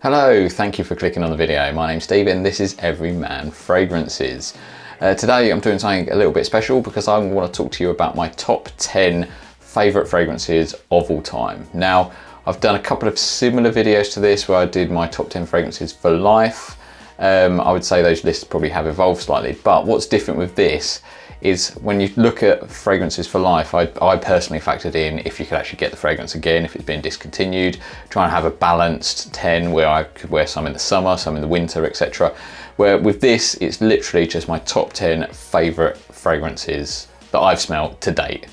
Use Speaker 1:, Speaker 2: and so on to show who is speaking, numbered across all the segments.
Speaker 1: Hello, thank you for clicking on the video. My name's Stephen, this is Everyman Fragrances. Today I'm doing something a little bit special because I want to talk to you about my top 10 favourite fragrances of all time. Now, I've done a couple of similar videos to this where I did my top 10 fragrances for life. I would say those lists probably have evolved slightly, but what's different with this is when you look at fragrances for life, I personally factored in if you could actually get the fragrance again, if it's been discontinued, try and have a balanced 10 where I could wear some in the summer, some in the winter, etc. Where with this, it's literally just my top 10 favourite fragrances that I've smelled to date.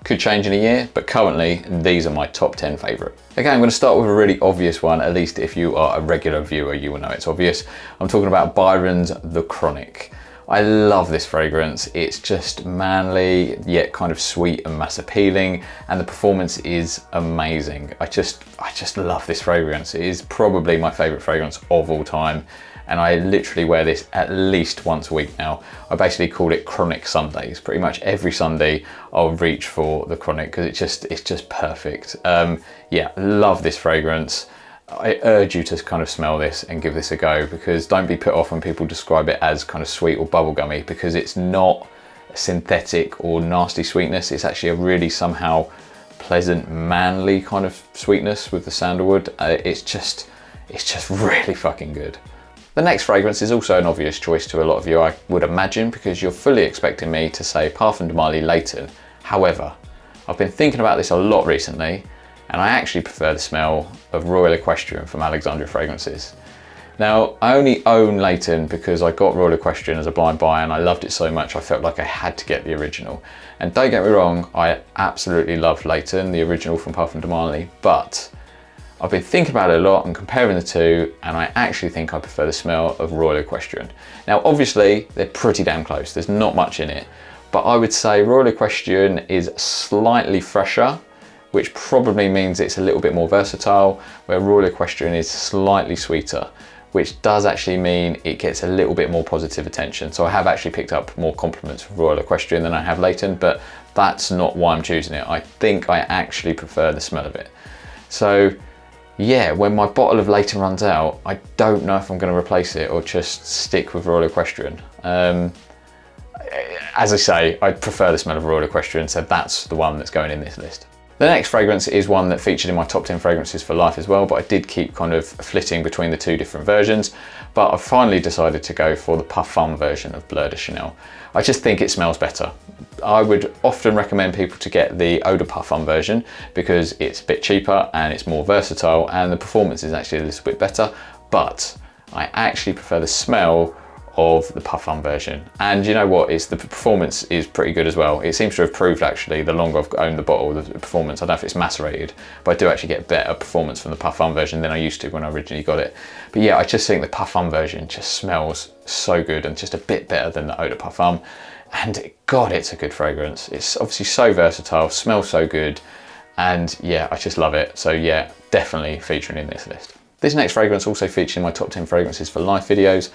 Speaker 1: Could change in a year, but currently these are my top 10 favourite. Okay, I'm going to start with a really obvious one, at least if you are a regular viewer, you will know it's obvious. I'm talking about Byron's The Chronic. I love this fragrance. It's just manly, yet kind of sweet and mass appealing, and the performance is amazing. I just love this fragrance. It is probably my favorite fragrance of all time, and I literally wear this at least once a week now. I basically call it Chronic Sundays. Pretty much every Sunday I'll reach for the Chronic because it's just perfect. Yeah, love this fragrance. I urge you to kind of smell this and give this a go, because don't be put off when people describe it as kind of sweet or bubblegummy, because it's not synthetic or nasty sweetness. It's actually a really somehow pleasant, manly kind of sweetness with the sandalwood. It's just really fucking good. The next fragrance is also an obvious choice to a lot of you, I would imagine, because you're fully expecting me to say Parfum de Marly Layton. However, I've been thinking about this a lot recently, and I actually prefer the smell of Royal Equestrian from Alexandria Fragrances. Now, I only own Layton because I got Royal Equestrian as a blind buy and I loved it so much I felt like I had to get the original. And don't get me wrong, I absolutely love Layton, the original from Parfum de Marly, but I've been thinking about it a lot and comparing the two, and I actually think I prefer the smell of Royal Equestrian. Now, obviously, they're pretty damn close. There's not much in it, but I would say Royal Equestrian is slightly fresher, which probably means it's a little bit more versatile, where Royal Equestrian is slightly sweeter, which does actually mean it gets a little bit more positive attention. So I have actually picked up more compliments from Royal Equestrian than I have Layton, but that's not why I'm choosing it. I think I actually prefer the smell of it. So yeah, when my bottle of Layton runs out, I don't know if I'm going to replace it or just stick with Royal Equestrian. As I say, I prefer the smell of Royal Equestrian, so that's the one that's going in this list. The next fragrance is one that featured in my top 10 fragrances for life as well, but I did keep kind of flitting between the two different versions. But I finally decided to go for the Parfum version of Bleu de Chanel. I just think it smells better. I would often recommend people to get the Eau de Parfum version because it's a bit cheaper and it's more versatile and the performance is actually a little bit better, but I actually prefer the smell of the Parfum version. And you know what, the performance is pretty good as well. It seems to have proved actually, the longer I've owned the bottle, the performance, I don't know if it's macerated, but I do actually get better performance from the Parfum version than I used to when I originally got it. But yeah, I just think the Parfum version just smells so good and just a bit better than the Eau de Parfum. And God, it's a good fragrance. It's obviously so versatile, smells so good, and yeah, I just love it. So yeah, definitely featuring in this list. This next fragrance also featured in my top 10 fragrances for life videos,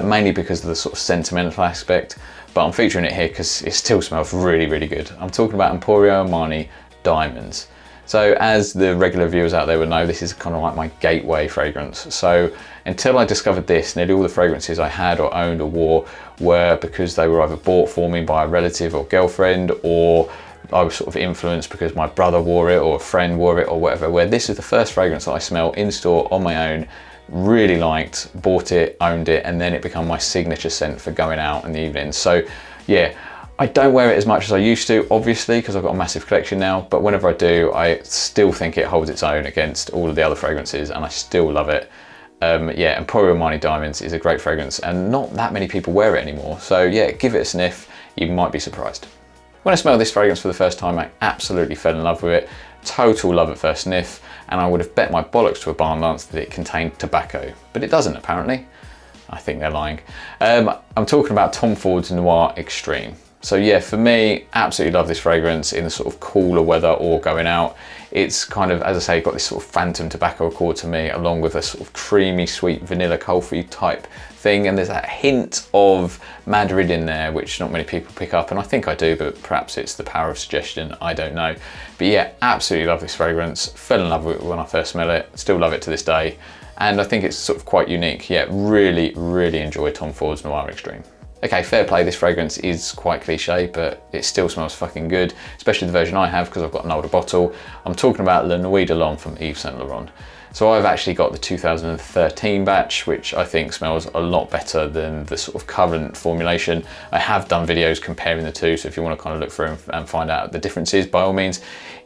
Speaker 1: mainly because of the sort of sentimental aspect, but I'm featuring it here because it still smells really, really good. I'm talking about Emporio Armani Diamonds. So as the regular viewers out there would know, this is kind of like my gateway fragrance. So until I discovered this, nearly all the fragrances I had or owned or wore were because they were either bought for me by a relative or girlfriend, or I was sort of influenced because my brother wore it or a friend wore it or whatever, where this is the first fragrance that I smell in store on my own, really liked, bought it, owned it, and then it became my signature scent for going out in the evening. So yeah, I don't wear it as much as I used to, obviously, because I've got a massive collection now, but whenever I do, I still think it holds its own against all of the other fragrances and I still love it. Yeah, Emporio Armani Diamonds is a great fragrance and not that many people wear it anymore. So yeah, give it a sniff, you might be surprised. When I smelled this fragrance for the first time, I absolutely fell in love with it. Total love at first sniff, and I would have bet my bollocks to a barn lance that it contained tobacco, but it doesn't apparently. I think they're lying. I'm talking about Tom Ford's Noir Extreme. So yeah, for me, absolutely love this fragrance in the sort of cooler weather or going out. It's kind of, as I say, got this sort of phantom tobacco accord to me, along with a sort of creamy, sweet vanilla coffee type thing. And there's that hint of Madrid in there, which not many people pick up. And I think I do, but perhaps it's the power of suggestion. I don't know. But yeah, absolutely love this fragrance. Fell in love with it when I first smelled it. Still love it to this day. and I think it's sort of quite unique. Yeah, really, really enjoy Tom Ford's Noir Extreme. Okay, fair play, this fragrance is quite cliche, but it still smells fucking good, especially the version I have because I've got an older bottle. I'm talking about Le Nuit de l'Homme from Yves Saint Laurent. So I've actually got the 2013 batch, which I think smells a lot better than the sort of current formulation. I have done videos comparing the two, so if you want to kind of look through and find out the differences, by all means.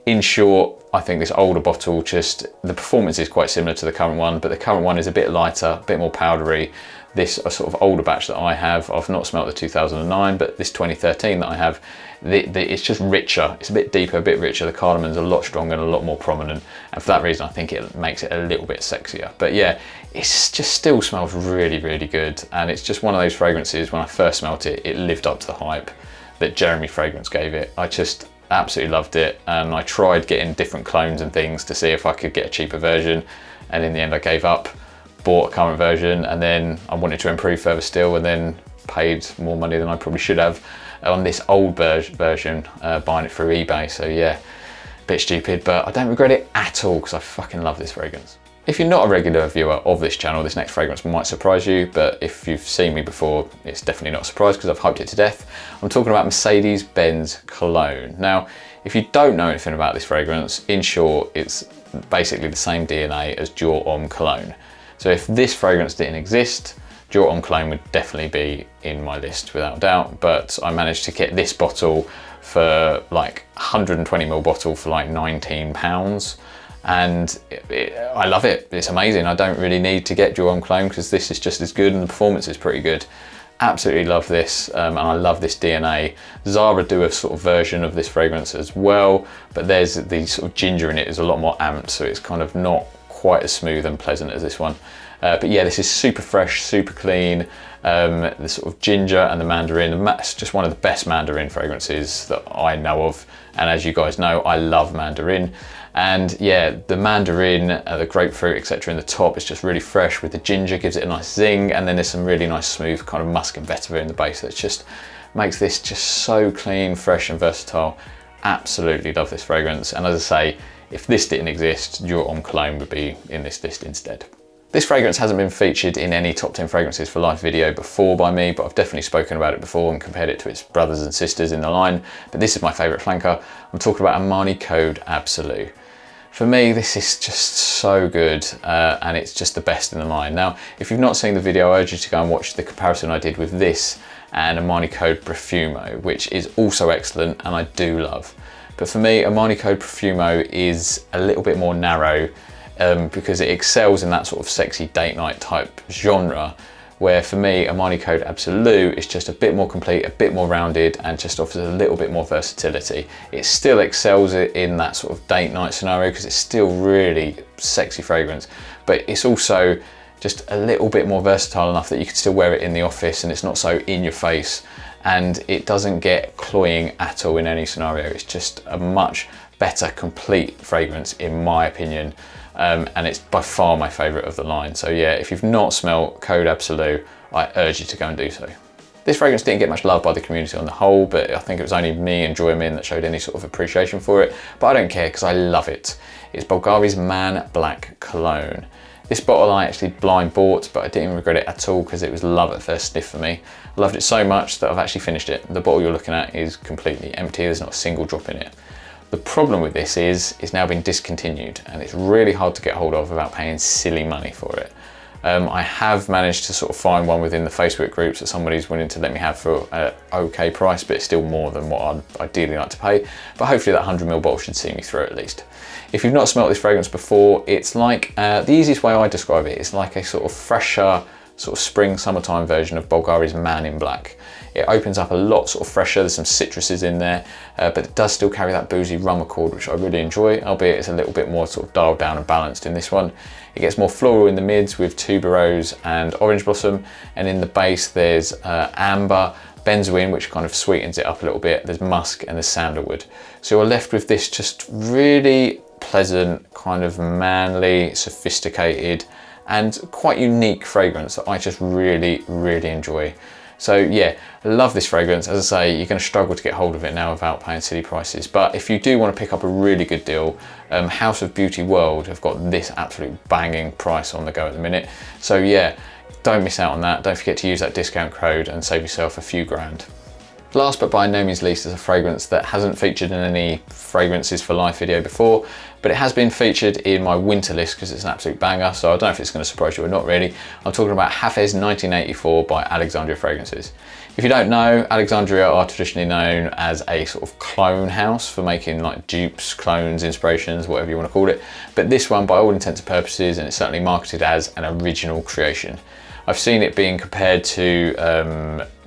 Speaker 1: In short, I think this older bottle, just the performance is quite similar to the current one, but the current one is a bit lighter, a bit more powdery. This sort of older batch that I have, I've not smelt the 2009, but this 2013 that I have, it's just richer. It's a bit deeper, a bit richer. The cardamon's a lot stronger and a lot more prominent. And for that reason, I think it makes it a little bit sexier. But yeah, it just still smells really, really good. And it's just one of those fragrances, when I first smelt it, it lived up to the hype that Jeremy Fragrance gave it. I just absolutely loved it. And I tried getting different clones and things to see if I could get a cheaper version. And in the end, I gave up, bought a current version, and then I wanted to improve further still, and then paid more money than I probably should have on this old version, buying it through eBay. So yeah, a bit stupid, but I don't regret it at all because I fucking love this fragrance. If you're not a regular viewer of this channel, this next fragrance might surprise you, but if you've seen me before, it's definitely not a surprise because I've hyped it to death. I'm talking about Mercedes-Benz Cologne. Now, if you don't know anything about this fragrance, in short, it's basically the same DNA as Jour Homme Cologne. So if this fragrance didn't exist, Jour Homme Cologne would definitely be in my list without a doubt, but I managed to get this bottle for like 120ml bottle for like £19, and I love it. It's amazing. I don't really need to get Jour Homme Cologne because this is just as good and the performance is pretty good. Absolutely love this, and I love this DNA. Zara do a sort of version of this fragrance as well, but there's the sort of ginger in it is a lot more amped, so it's kind of not quite as smooth and pleasant as this one. But yeah, this is super fresh, super clean. The sort of ginger and the mandarin, it's just one of the best mandarin fragrances that I know of. And as you guys know, I love mandarin. And yeah, the mandarin, the grapefruit, etc. in the top is just really fresh with the ginger, gives it a nice zing. And then there's some really nice smooth kind of musk and vetiver in the base that just makes this just so clean, fresh and versatile. Absolutely love this fragrance. And as I say, if this didn't exist, Jour Homme Cologne would be in this list instead. This fragrance hasn't been featured in any top 10 fragrances for life video before by me, but I've definitely spoken about it before and compared it to its brothers and sisters in the line. But this is my favorite flanker. I'm talking about Armani Code Absolu. For me, this is just so good, and it's just the best in the line. Now, if you've not seen the video, I urge you to go and watch the comparison I did with this and Armani Code Profumo, which is also excellent and I do love. But for me, Armani Code Profumo is a little bit more narrow because it excels in that sort of sexy date night type genre, where for me, Armani Code Absolu is just a bit more complete, a bit more rounded, and just offers a little bit more versatility. It still excels in that sort of date night scenario because it's still really sexy fragrance, but it's also just a little bit more versatile enough that you can still wear it in the office and it's not so in your face. And it doesn't get cloying at all in any scenario. It's just a much better complete fragrance in my opinion, and it's by far my favorite of the line. So yeah, if you've not smelt Code Absolu, I urge you to go and do so. This fragrance didn't get much love by the community on the whole, but I think it was only me and Joy Min that showed any sort of appreciation for it, but I don't care because I love it. It's Bulgari's Man Black Cologne. This bottle I actually blind bought, but I didn't regret it at all because it was love at first sniff for me. I loved it so much that I've actually finished it. The bottle you're looking at is completely empty. There's not a single drop in it. The problem with this is it's now been discontinued and it's really hard to get hold of without paying silly money for it. I have managed to sort of find one within the Facebook groups that somebody's willing to let me have for an okay price, but it's still more than what I'd ideally like to pay. But hopefully that 100ml bottle should see me through at least. If you've not smelt this fragrance before, it's like, the easiest way I describe it is like a sort of fresher, sort of spring, summertime version of Bulgari's Man in Black. It opens up a lot sort of fresher, there's some citruses in there, but it does still carry that boozy rum accord, which I really enjoy, albeit it's a little bit more sort of dialed down and balanced in this one. It gets more floral in the mids with tuberose and orange blossom, and in the base there's amber, benzoin, which kind of sweetens it up a little bit, there's musk and there's sandalwood. So you're left with this just really pleasant, kind of manly, sophisticated, and quite unique fragrance that I just really, really enjoy. So yeah, I love this fragrance. As I say, you're going to struggle to get hold of it now without paying silly prices. But if you do want to pick up a really good deal, House of Beauty World have got this absolute banging price on the go at the minute. So yeah, don't miss out on that. Don't forget to use that discount code and save yourself a few grand. Last but by no means least is a fragrance that hasn't featured in any Fragrances for Life video before, but it has been featured in my winter list because it's an absolute banger, so I don't know if it's going to surprise you or not really. I'm talking about Hafez 1984 by Alexandria Fragrances. If you don't know, Alexandria are traditionally known as a sort of clone house for making like dupes, clones, inspirations, whatever you want to call it. But this one, by all intents and purposes, and it's certainly marketed as an original creation. I've seen it being compared to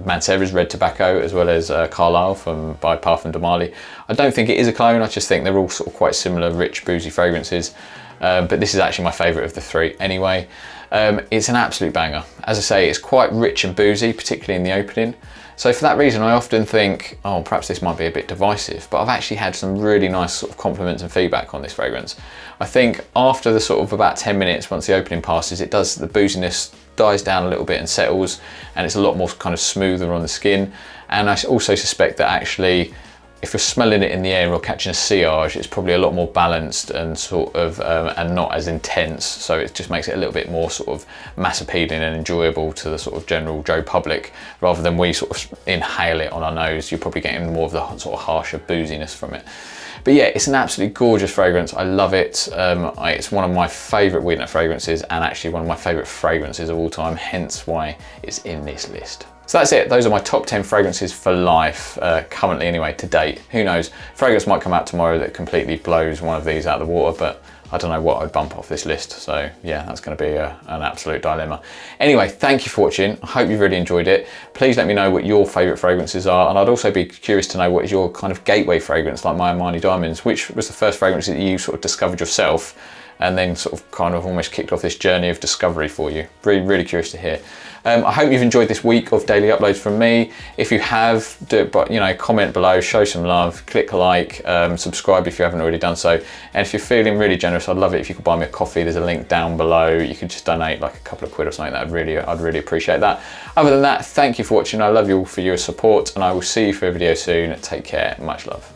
Speaker 1: Mancera's Red Tobacco as well as Carlisle by Parfum de Marly. I don't think it is a clone, I just think they're all sort of quite similar, rich, boozy fragrances. But this is actually my favourite of the three anyway. It's an absolute banger. As I say, it's quite rich and boozy, particularly in the opening. So for that reason, I often think, oh, perhaps this might be a bit divisive, but I've actually had some really nice sort of compliments and feedback on this fragrance. I think after the sort of about 10 minutes, once the opening passes, the booziness dies down a little bit and settles, and it's a lot more kind of smoother on the skin. And I also suspect that actually, if you're smelling it in the air or catching a sillage, it's probably a lot more balanced and sort of and not as intense. So it just makes it a little bit more sort of mass appealing and enjoyable to the sort of general Joe public, rather than we sort of inhale it on our nose. You're probably getting more of the sort of harsher booziness from it. But yeah, it's an absolutely gorgeous fragrance. I love it. It's one of my favourite Weed Nut fragrances, and actually one of my favourite fragrances of all time, hence why it's in this list. So that's it. Those are my top 10 fragrances for life, currently anyway, to date. Who knows? Fragrance might come out tomorrow that completely blows one of these out of the water, but I don't know what I'd bump off this list. So yeah, that's going to be an absolute dilemma. Anyway, thank you for watching. I hope you've really enjoyed it. Please let me know what your favourite fragrances are, and I'd also be curious to know what is your kind of gateway fragrance, like my Armani Diamonds. Which was the first fragrance that you sort of discovered yourself and then sort of kind of almost kicked off this journey of discovery for you? Really, really curious to hear. I hope you've enjoyed this week of daily uploads from me. If you have, do it, but you know, comment below, show some love, click like, subscribe if you haven't already done so. And if you're feeling really generous, I'd love it if you could buy me a coffee. There's a link down below. You could just donate like a couple of quid or something. I'd really appreciate that. Other than that, thank you for watching. I love you all for your support, and I will see you for a video soon. Take care. Much love.